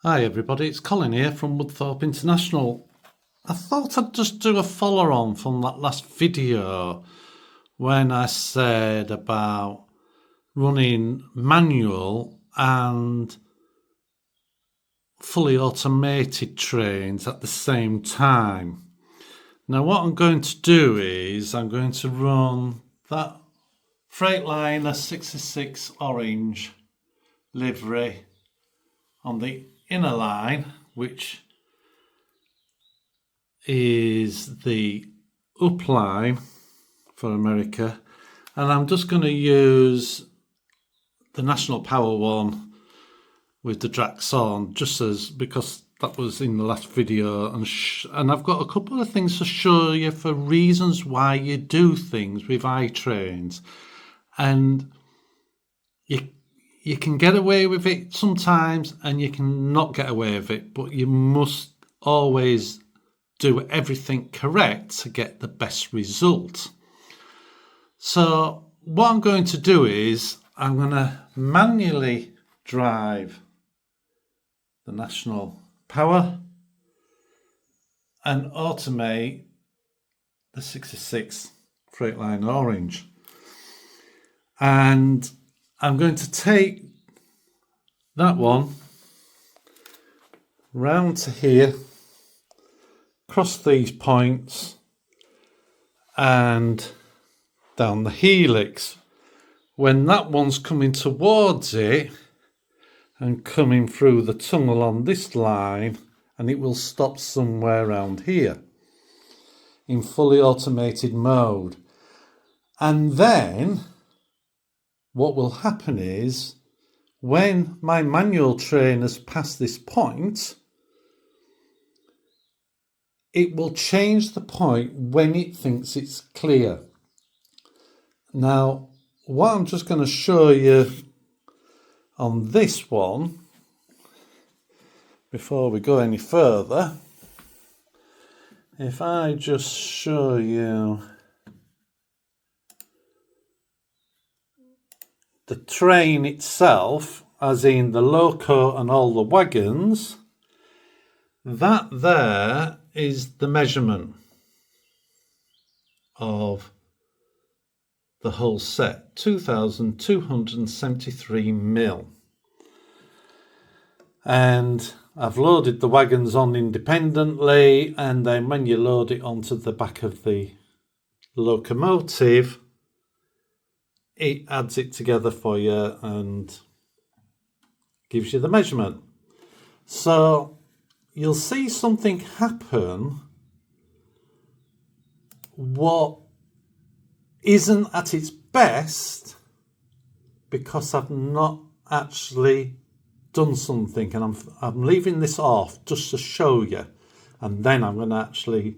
Hi everybody, it's Colin here from Woodthorp International. I thought I'd just do a follow-on from that last video when I said about running manual and fully automated trains at the same time. Now what I'm going to do is I'm going to run that Freightliner 66 orange livery on the inner line, which is the up line for America, and I'm just going to use the National Power one with the Drax on, because that was in the last video, and I've got a couple of things to show you for reasons why you do things with iTrains, and you can get away with it sometimes and you can not get away with it, but you must always do everything correct to get the best result. So what I'm going to do is I'm going to manually drive the National Power and automate the 66 Freightliner Orange. And I'm going to take that one round to here, cross these points and down the helix. When that one's coming towards it and coming through the tunnel on this line, and it will stop somewhere around here in fully automated mode. And then what will happen is, when my manual train has passed this point, it will change the point when it thinks it's clear. Now, what I'm just going to show you on this one, before we go any further, if I just show you the train itself, as in the loco and all the wagons, that there is the measurement of the whole set, 2,273 mil. And I've loaded the wagons on independently, and then when you load it onto the back of the locomotive, it adds it together for you and gives you the measurement. So you'll see something happen what isn't at its best because I've not actually done something, and I'm leaving this off just to show you, and then I'm going to actually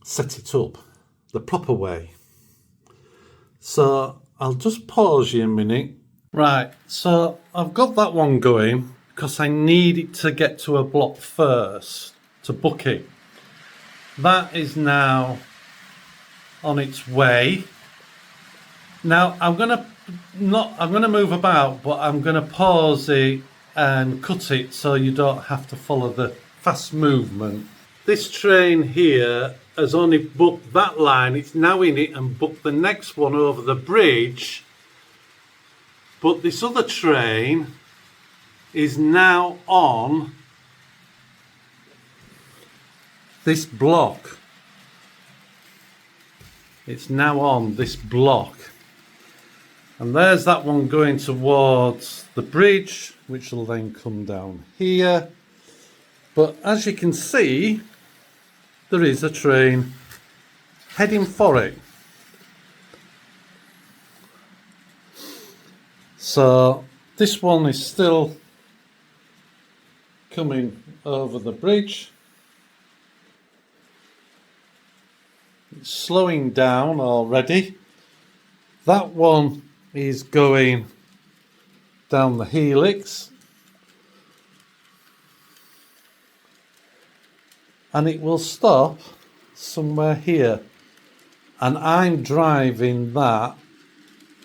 set it up the proper way. So I'll just pause you a minute. Right, so I've got that one going because I need it to get to a block first to book it. That is now on its way. Now I'm gonna move about, but I'm gonna pause it and cut it so you don't have to follow the fast movement. This train here has only booked that line, it's now in it and booked the next one over the bridge, but this other train is now on this block. It's now on this block, and there's that one going towards the bridge, which will then come down here. But as you can see, there is a train heading for it. So this one is still coming over the bridge. It's slowing down already. That one is going down the helix. And it will stop somewhere here. And I'm driving that,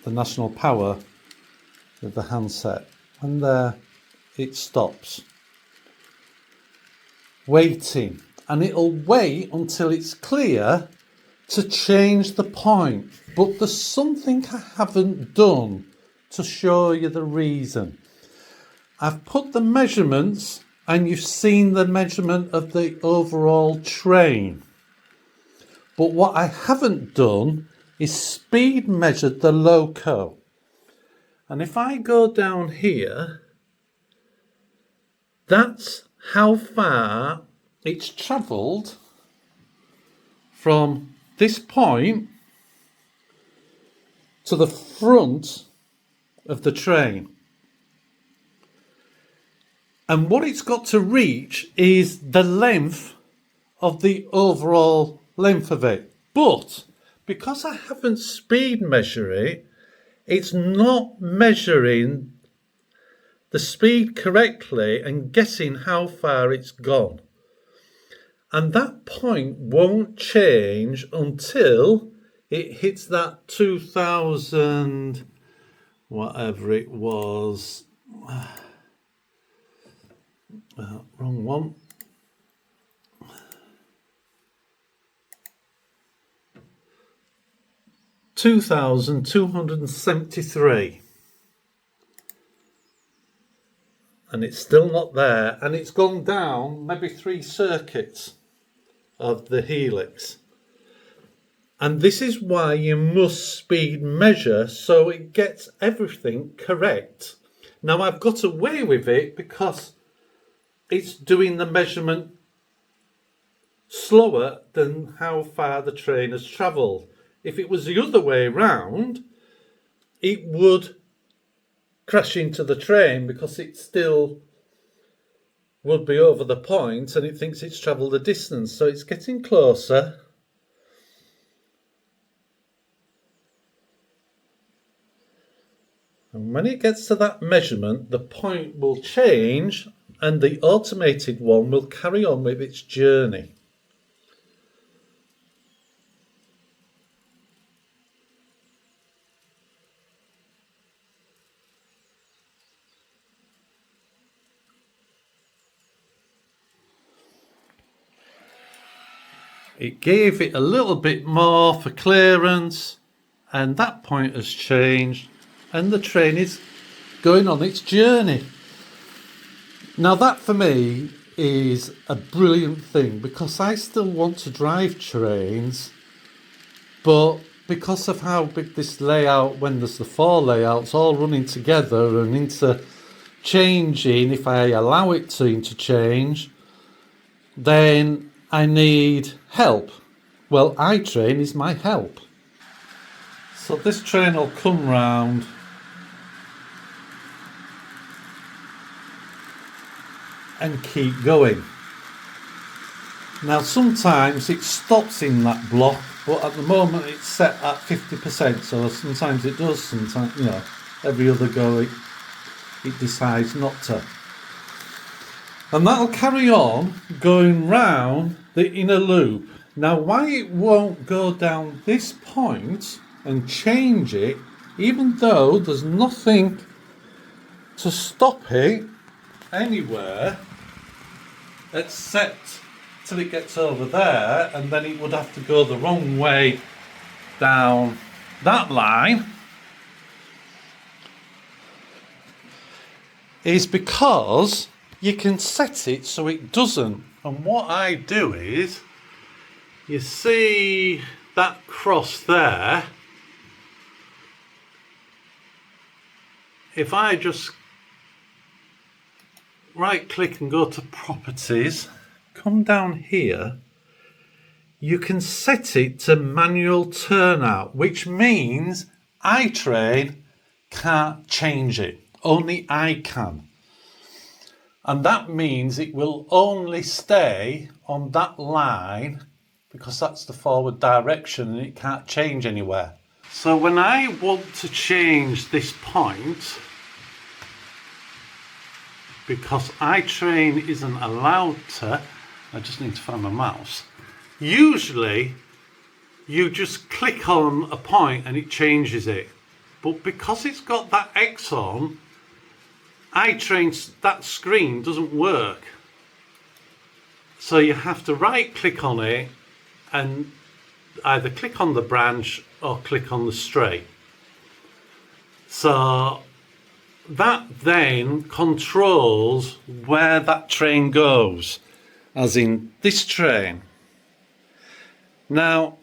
the National Power, with the handset. And there it stops. waiting, and it'll wait until it's clear to change the point. But there's something I haven't done to show you the reason. I've put the measurements, and you've seen the measurement of the overall train. But what I haven't done is speed measured the loco. And if I go down here, that's how far it's travelled from this point to the front of the train. And what it's got to reach is the length of the overall length of it. But because I haven't speed measured it, it's not measuring the speed correctly and guessing how far it's gone. And that point won't change until it hits that 2000, whatever it was. Wrong one. 2,273. And it's still not there, and it's gone down maybe 3 circuits of the helix. And this is why you must speed measure so it gets everything correct. Now I've got away with it because it's doing the measurement slower than how far the train has travelled. If it was the other way round, it would crash into the train because it still would be over the point and it thinks it's travelled a distance. So it's getting closer. And when it gets to that measurement, the point will change and the automated one will carry on with its journey. It gave it a little bit more for clearance, and that point has changed, and the train is going on its journey. Now that for me is a brilliant thing because I still want to drive trains, but because of how big this layout, when there's the 4 layouts all running together and interchanging, if I allow it to interchange, then I need help. Well, iTrain is my help. So this train will come round and keep going. Now sometimes it stops in that block, but at the moment it's set at 50%, so sometimes it does, sometimes, every other go it decides not to. And that'll carry on going round the inner loop. Now why it won't go down this point and change it, even though there's nothing to stop it anywhere except till it gets over there, and then it would have to go the wrong way down that line, is because you can set it so it doesn't. And what I do is, you see that cross there, if I just right click and go to properties, come down here, you can set it to manual turnout, which means iTrain can't change it, only I can. And that means it will only stay on that line because that's the forward direction and it can't change anywhere. So when I want to change this point, because iTrain isn't allowed to, I just need to find my mouse. Usually you just click on a point and it changes it. But because it's got that X on, iTrain, that screen doesn't work. So you have to right click on it and either click on the branch or click on the straight. So that then controls where that train goes, as in this train. Now,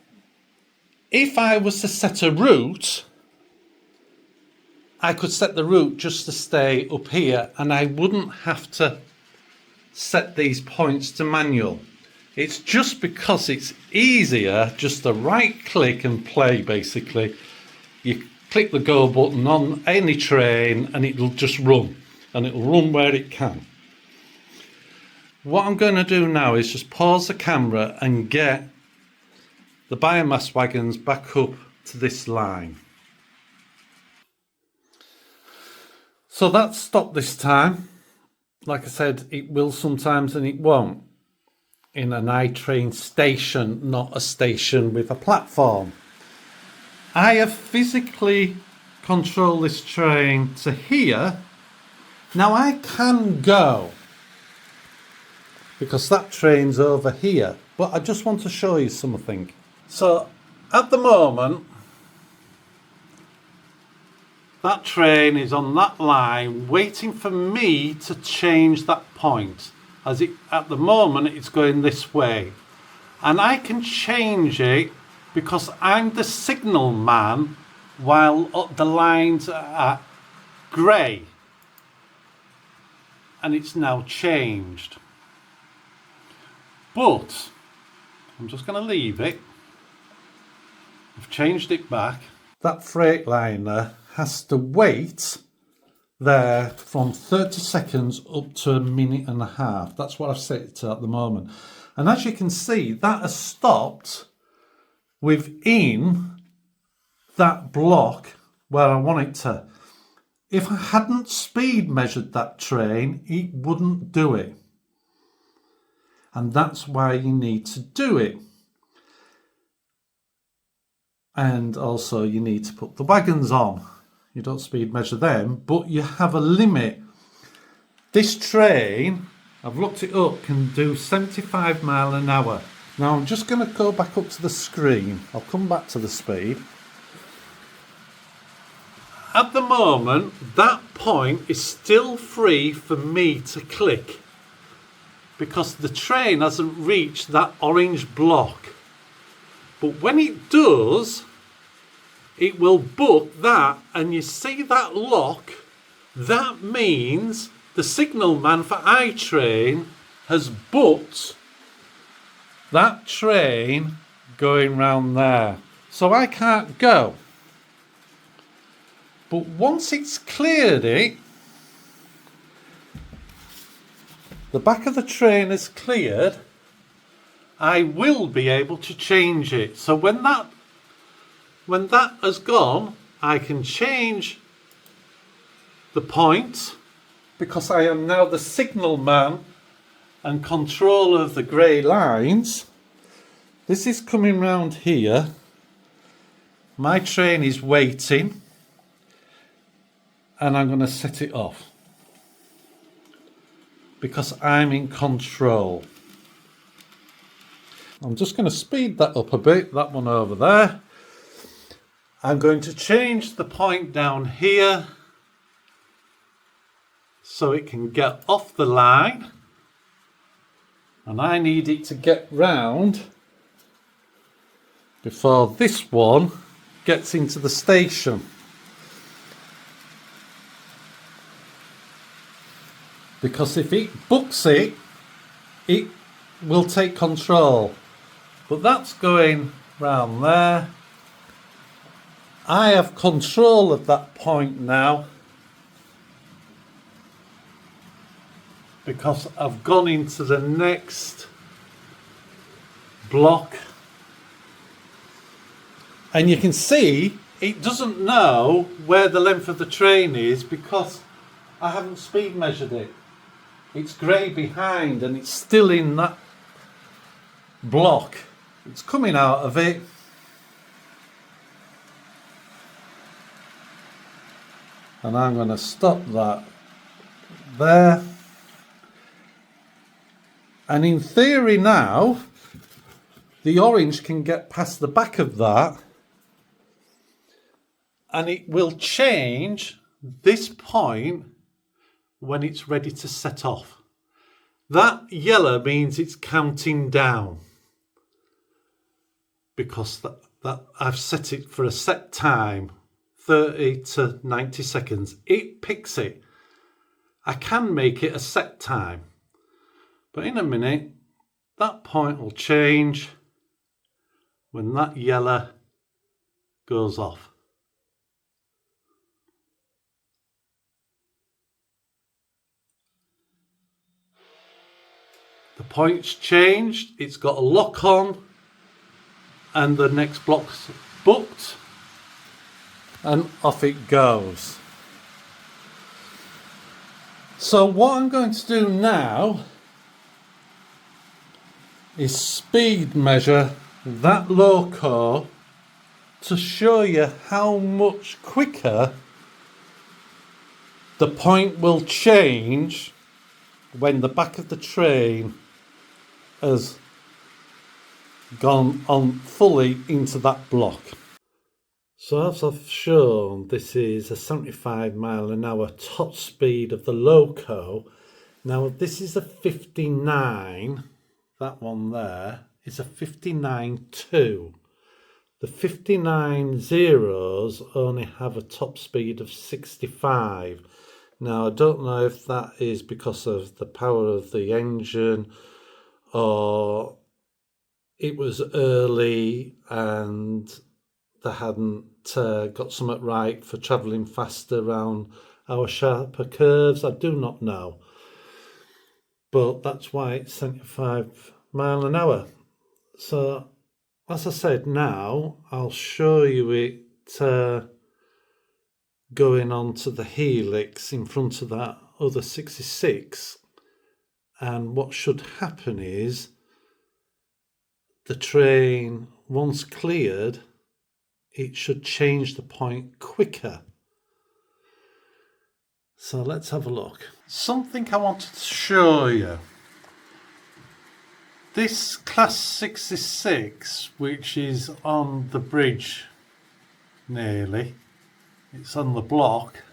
if I was to set a route, I could set the route just to stay up here and I wouldn't have to set these points to manual. It's just because it's easier just to right click and play basically. You click the go button on any train and it'll just run, and it'll run where it can. What I'm going to do now is just pause the camera and get the biomass wagons back up to this line. So that's stopped this time. Like I said, it will sometimes and it won't. In an iTrain station, not a station with a platform. I have physically controlled this train to here. Now I can go because that train's over here, but I just want to show you something. So at the moment, that train is on that line waiting for me to change that point. As it at the moment it's going this way, and I can change it because I'm the signal man while the lines are grey, and it's now changed. But I'm just going to leave it. I've changed it back. That Freightliner has to wait there from 30 seconds up to a minute and a half. That's what I've set it to at the moment. And as you can see, that has stopped within that block where I want it to. If I hadn't speed measured that train, it wouldn't do it. And that's why you need to do it. And also you need to put the wagons on. You don't speed measure them, but you have a limit. This train, I've looked it up, can do 75 miles an hour. Now I'm just going to go back up to the screen. I'll come back to the speed. At the moment, that point is still free for me to click because the train hasn't reached that orange block. But when it does, it will book that, and you see that lock, that means the signal man for iTrain has booked that train going round there. So I can't go. But once it's cleared it, the back of the train is cleared, I will be able to change it. So when that has gone, I can change the point because I am now the signal man and control of the grey lines. This is coming round here. My train is waiting and I'm going to set it off because I'm in control. I'm just going to speed that up a bit, that one over there. I'm going to change the point down here so it can get off the line, and I need it to get round before this one gets into the station. Because if it books it, it will take control. But that's going round there. I have control of that point now because I've gone into the next block, and you can see it doesn't know where the length of the train is because I haven't speed measured it. It's grey behind and it's still in that block. It's coming out of it. And I'm going to stop that there. And in theory now, the orange can get past the back of that and it will change this point when it's ready to set off. That yellow means it's counting down because that I've set it for a set time, 30 to 90 seconds. It picks it. I can make it a set time, but in a minute, that point will change when that yellow goes off. The point's changed, it's got a lock on, and the next block's booked, and off it goes. So what I'm going to do now is speed measure that loco to show you how much quicker the point will change when the back of the train has gone on fully into that block. So as I've shown, this is a 75 mile an hour top speed of the loco. Now this is a 59, that one there is a 59.2. The 59 zeros only have a top speed of 65. Now I don't know if that is because of the power of the engine or it was early and they hadn't got something right for travelling faster around our sharper curves. I do not know. But that's why it's 75 mile an hour. So as I said, now I'll show you it going on to the helix in front of that other 66. And what should happen is the train, once cleared, it should change the point quicker. So let's have a look. Something I wanted to show you. This class 66, which is on the bridge nearly, it's on the block.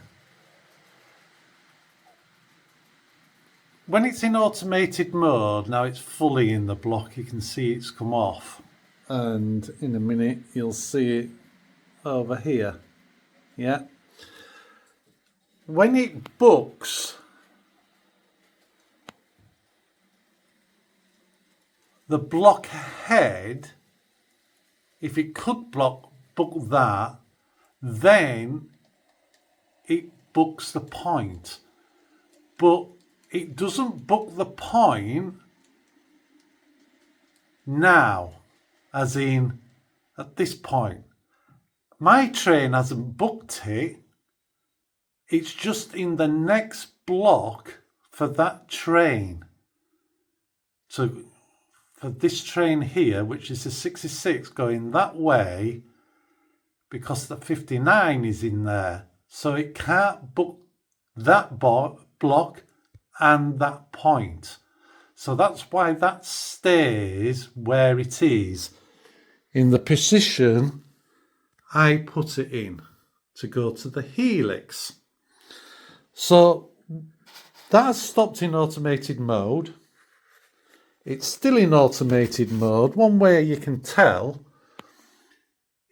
When it's in automated mode, now it's fully in the block, you can see it's come off. And in a minute you'll see it over here. Yeah. When it books, the block ahead, if it could book that, then it books the point. But it doesn't book the point now, as in at this point. My train hasn't booked it. It's just in the next block for that train. So for this train here, which is the 66 going that way, because the 59 is in there. So it can't book that block and that point. So that's why that stays where it is, in the position I put it in to go to the helix. So that has stopped in automated mode. It's still in automated mode. One way you can tell,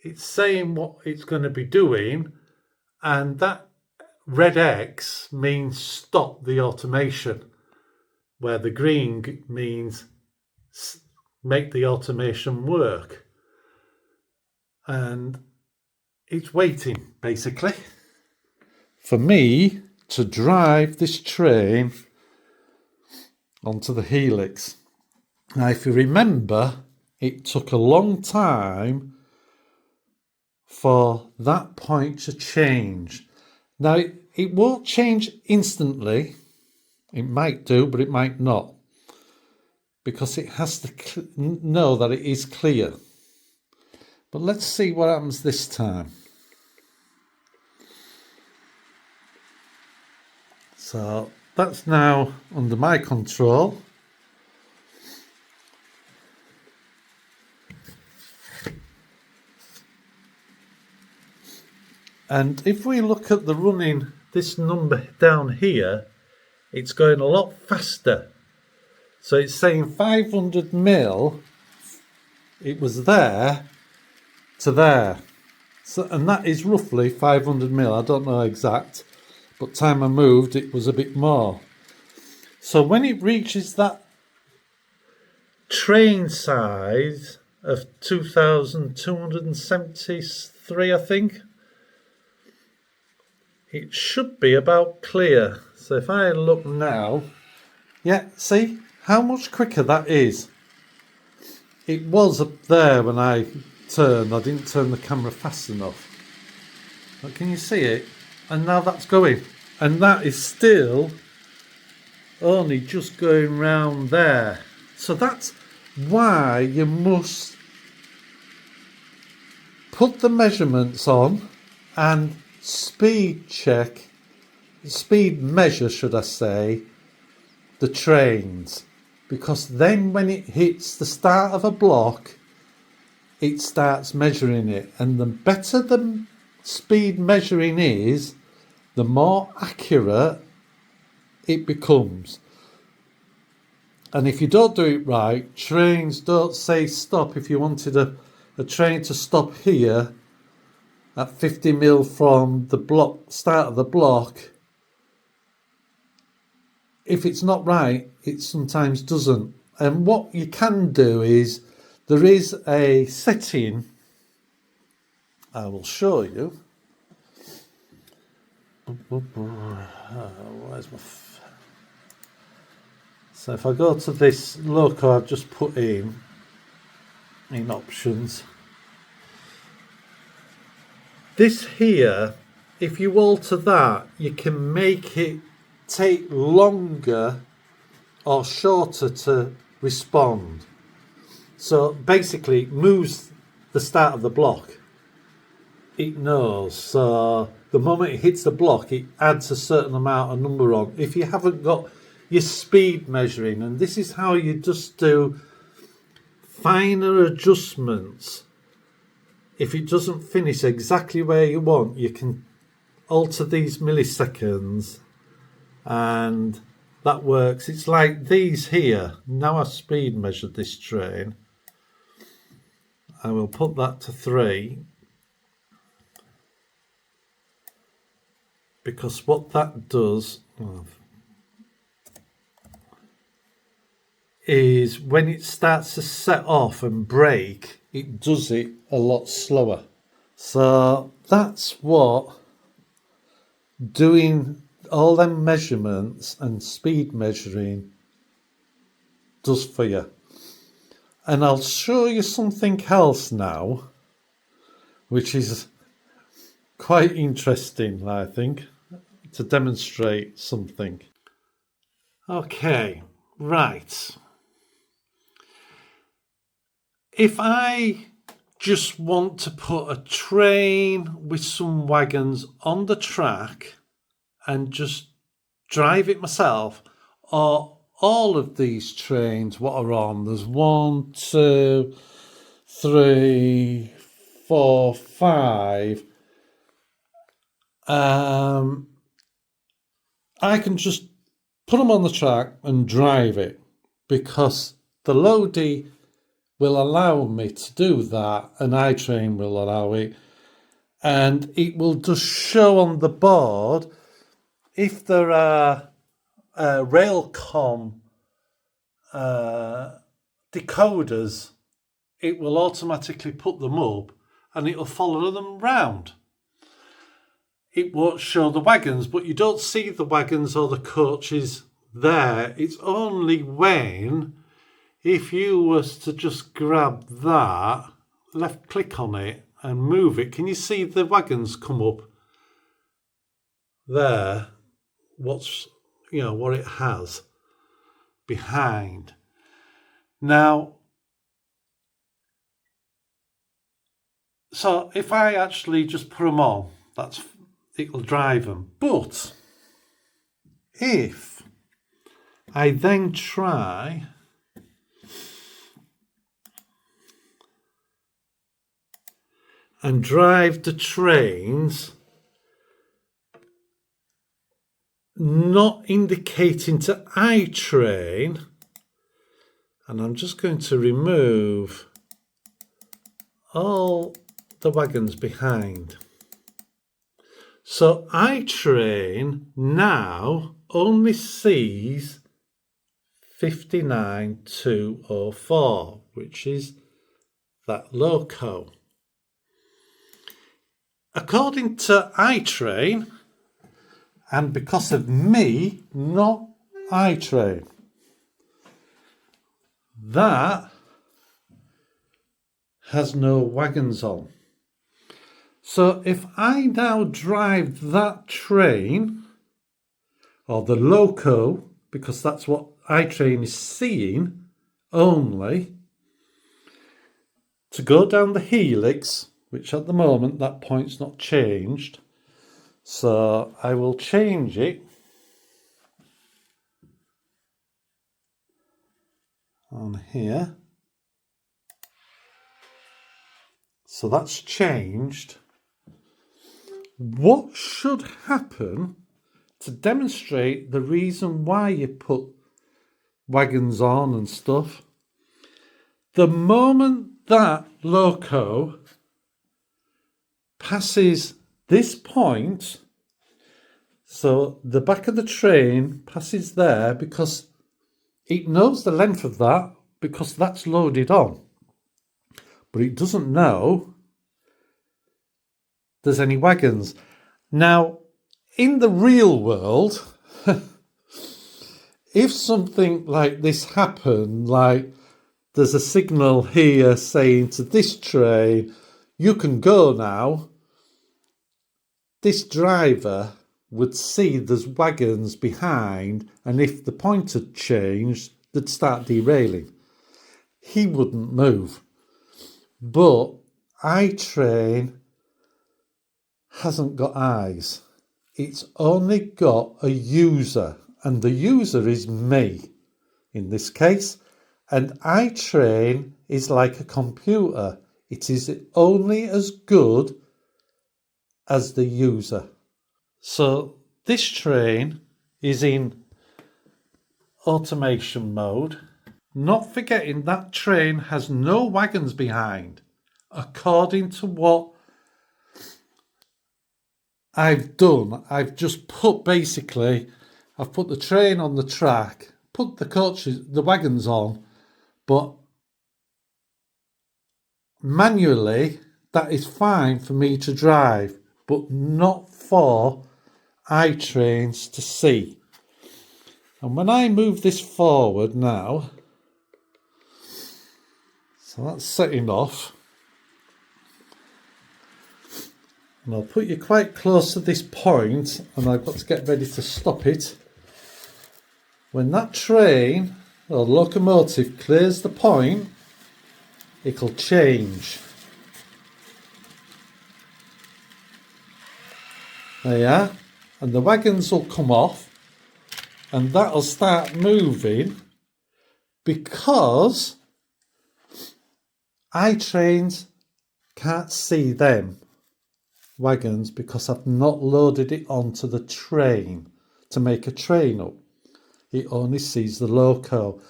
it's saying what it's going to be doing, and that red X means stop the automation, where the green means make the automation work. And it's waiting, basically, for me to drive this train onto the helix. Now, if you remember, it took a long time for that point to change. Now, it won't change instantly. It might do, but it might not, because it has to know that it is clear. But let's see what happens this time. So that's now under my control. And if we look at the running, this number down here, it's going a lot faster. So it's saying 500 mil, it was there to there. So, and that is roughly 500 mil. I don't know exact, but time I moved, it was a bit more. So when it reaches that train size of 2,273, I think, it should be about clear. So if I look now, yeah, see how much quicker that is. It was up there when I turned. I didn't turn the camera fast enough. But can you see it? And now that's going. And that is still only just going round there. So that's why you must put the measurements on and speed measure, should I say, the trains. Because then when it hits the start of a block, it starts measuring it. And the better the speed measuring is, the more accurate it becomes. And if you don't do it right, trains don't say stop. If you wanted a train to stop here at 50 mil from the start of the block, if it's not right, it sometimes doesn't. And what you can do is, there is a setting, I will show you. Where's my... So if I go to this loco I've just put in options, this here, if you alter that, you can make it take longer or shorter to respond. So basically it moves the start of the block. It knows. So the moment it hits the block, it adds a certain amount of number on. If you haven't got your speed measuring, and this is how you just do finer adjustments. If it doesn't finish exactly where you want, you can alter these milliseconds and that works. It's like these here. Now I've speed measured this train, I will put that to 3, because what that does is when it starts to set off and brake, it does it a lot slower. So that's what doing all them measurements and speed measuring does for you. And I'll show you something else now, which is quite interesting, I think, to demonstrate something. Okay, right. If I just want to put a train with some wagons on the track and just drive it myself, or all of these trains what are on, there's 1, 2, 3, 4, 5, I can just put them on the track and drive it, because the Lodi will allow me to do that, and iTrain will allow it, and it will just show on the board if there are Railcom decoders. It will automatically put them up and it will follow them round. It won't show the wagons, but you don't see the wagons or the coaches there. It's only when, if you was to just grab that, left click on it and move it, can you see the wagons come up there? What it has behind. Now, so if I actually just put them on, it'll drive them. But if I then try and drive the trains not indicating to iTrain, and I'm just going to remove all the wagons behind. So iTrain now only sees 59204, which is that loco. According to iTrain, and because of me, not iTrain, that has no wagons on. So if I now drive that train, or the loco, because that's what iTrain is seeing only, to go down the helix, which at the moment that point's not changed, so I will change it on here. So that's changed. What should happen to demonstrate the reason why you put wagons on and stuff? The moment that loco passes this point, so the back of the train passes there, because it knows the length of that because that's loaded on, but it doesn't know there's any wagons. Now, in the real world, if something like this happened, like there's a signal here saying to this train, you can go now, this driver would see there's wagons behind, and if the point had changed, they'd start derailing. He wouldn't move. But iTrain hasn't got eyes. It's only got a user, and the user is me in this case. And iTrain is like a computer. It is only as good as the user. So this train is in automation mode. Not forgetting that train has no wagons behind, according to what I've done. I've just put I've put the train on the track, put the wagons on, but manually that is fine for me to drive, but not for iTrains to see. And when I move this forward now, so that's setting off, and I'll put you quite close to this point, and I've got to get ready to stop it. When that train or locomotive clears the point, it'll change. There you are. And the wagons will come off, and that'll start moving, because iTrains can't see them wagons, because I've not loaded it onto the train to make a train up. It only sees the loco.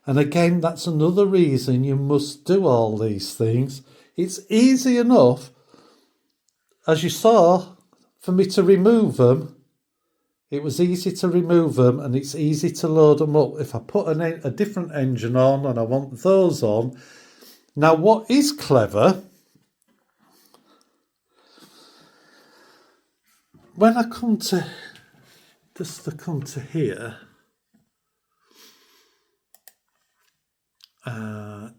And again, that's another reason you must do all these things. It's easy enough, as you saw, for me to remove them. It was easy to remove them, and it's easy to load them up. If I put a different engine on and I want those on. Now, what is clever, when I come to here,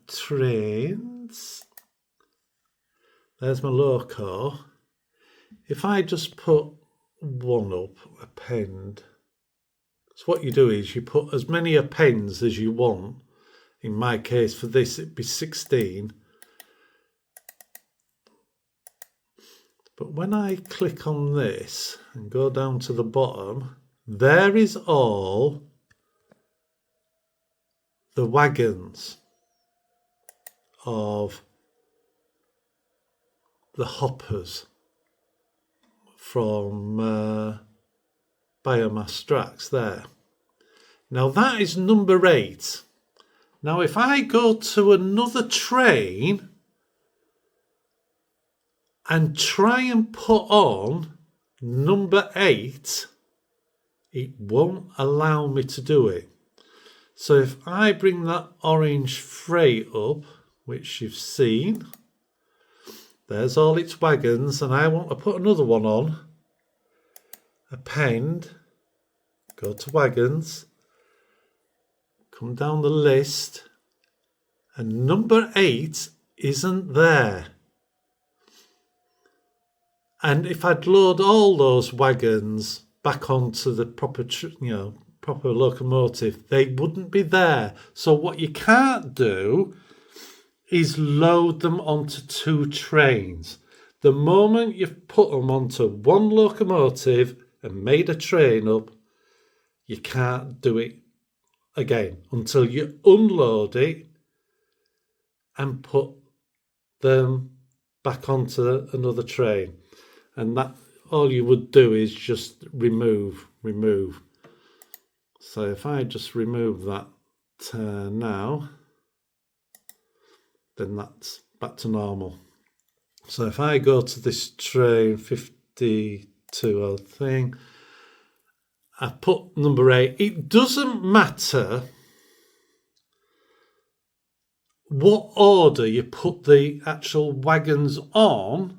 trains, there's my loco. If I just put one up, append, so what you do is you put as many appends as you want. In my case, for this, it'd be 16. But when I click on this and go down to the bottom, there is all the wagons of the hoppers from biomass tracks there. Now that is number 8. Now if I go to another train and try and put on number 8, it won't allow me to do it. So if I bring that orange freight up, which you've seen, there's all its wagons, and I want to put another one on, append, go to wagons, come down the list, and number 8 isn't there. And if I'd load all those wagons back onto the proper locomotive, they wouldn't be there. So what you can't do is load them onto 2 trains. The moment you've put them onto one locomotive and made a train up, you can't do it again until you unload it and put them back onto another train. And that all you would do is just remove. So if I just remove that now, then that's back to normal. So if I go to this train 52 old thing, I put number 8. It doesn't matter what order you put the actual wagons on,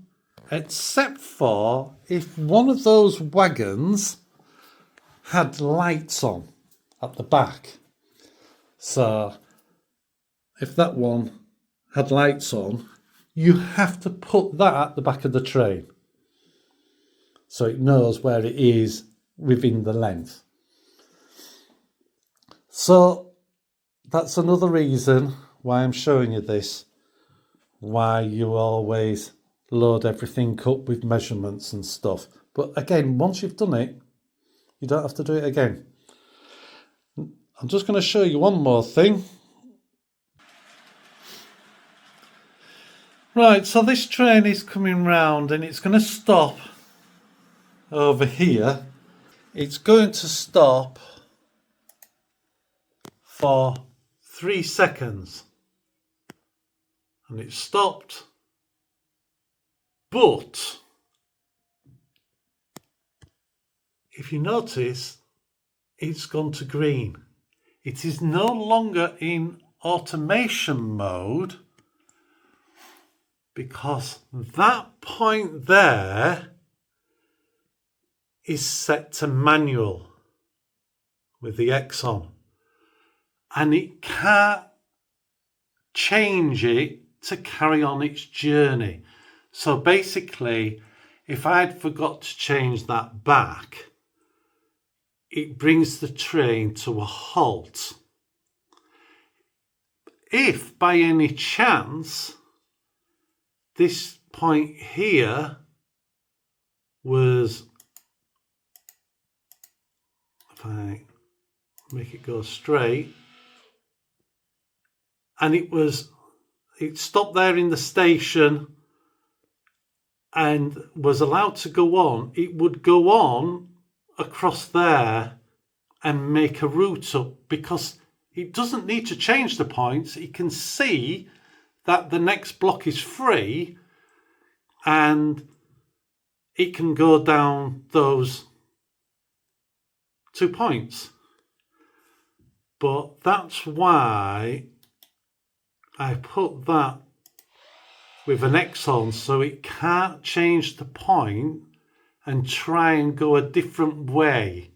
except for if one of those wagons had lights on at the back. So if that one had lights on, you have to put that at the back of the train so it knows where it is within the length. So that's another reason why I'm showing you this, why you always load everything up with measurements and stuff. But again, once you've done it, you don't have to do it again. I'm just going to show you one more thing. Right, so this train is coming round and it's going to stop over here. It's going to stop for 3 seconds. And it stopped. But if you notice, it's gone to green. It is no longer in automation mode because that point there is set to manual with the X on, and it can't change it to carry on its journey. So basically, if I'd forgot to change that back, it brings the train to a halt. If by any chance this point here was, if I make it go straight, and it stopped there in the station and was allowed to go on, it would go on across there and make a route up, because it doesn't need to change the points. It can see that the next block is free and it can go down those 2 points. But that's why I put that with an X on, so it can't change the point and try and go a different way,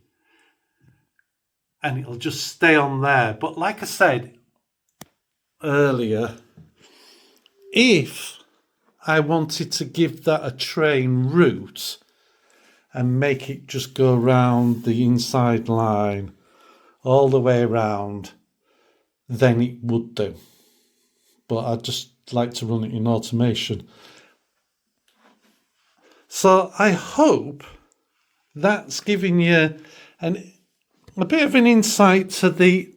and it'll just stay on there. But like I said earlier, if I wanted to give that a train route and make it just go around the inside line all the way around, then it would do. But I'd just like to run it in automation. So I hope that's giving you a bit of an insight to the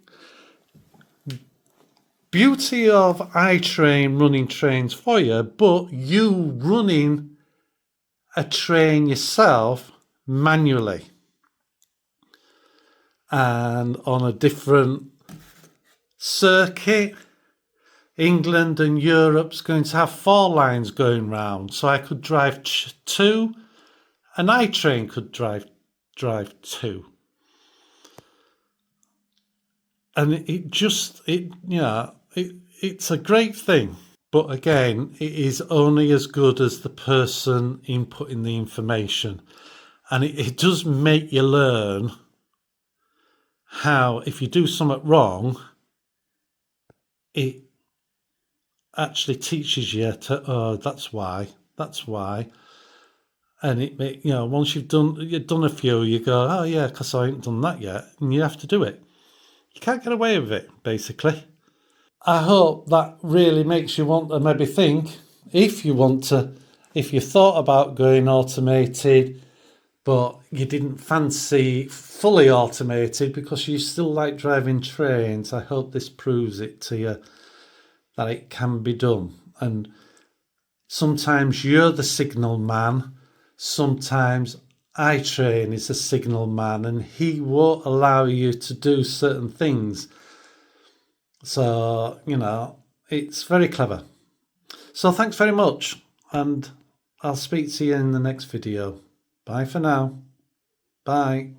beauty of iTrain running trains for you, but you running a train yourself manually. and on a different circuit. England and Europe's going to have 4 lines going round, so I could drive 2, and iTrain could drive 2, and it's a great thing. But again, it is only as good as the person inputting the information, and it does make you learn how, if you do something wrong, it actually teaches you to, oh, that's why, and it once you've done a few, you go, oh yeah, because I ain't done that yet, and you have to do it. You can't get away with it, basically. I hope that really makes you want to maybe think, if you thought about going automated, but you didn't fancy fully automated because you still like driving trains. I hope this proves it to you that it can be done. And sometimes you're the signal man, sometimes iTrain is a signal man, and he won't allow you to do certain things. So, it's very clever. So thanks very much, and I'll speak to you in the next video. Bye for now. Bye.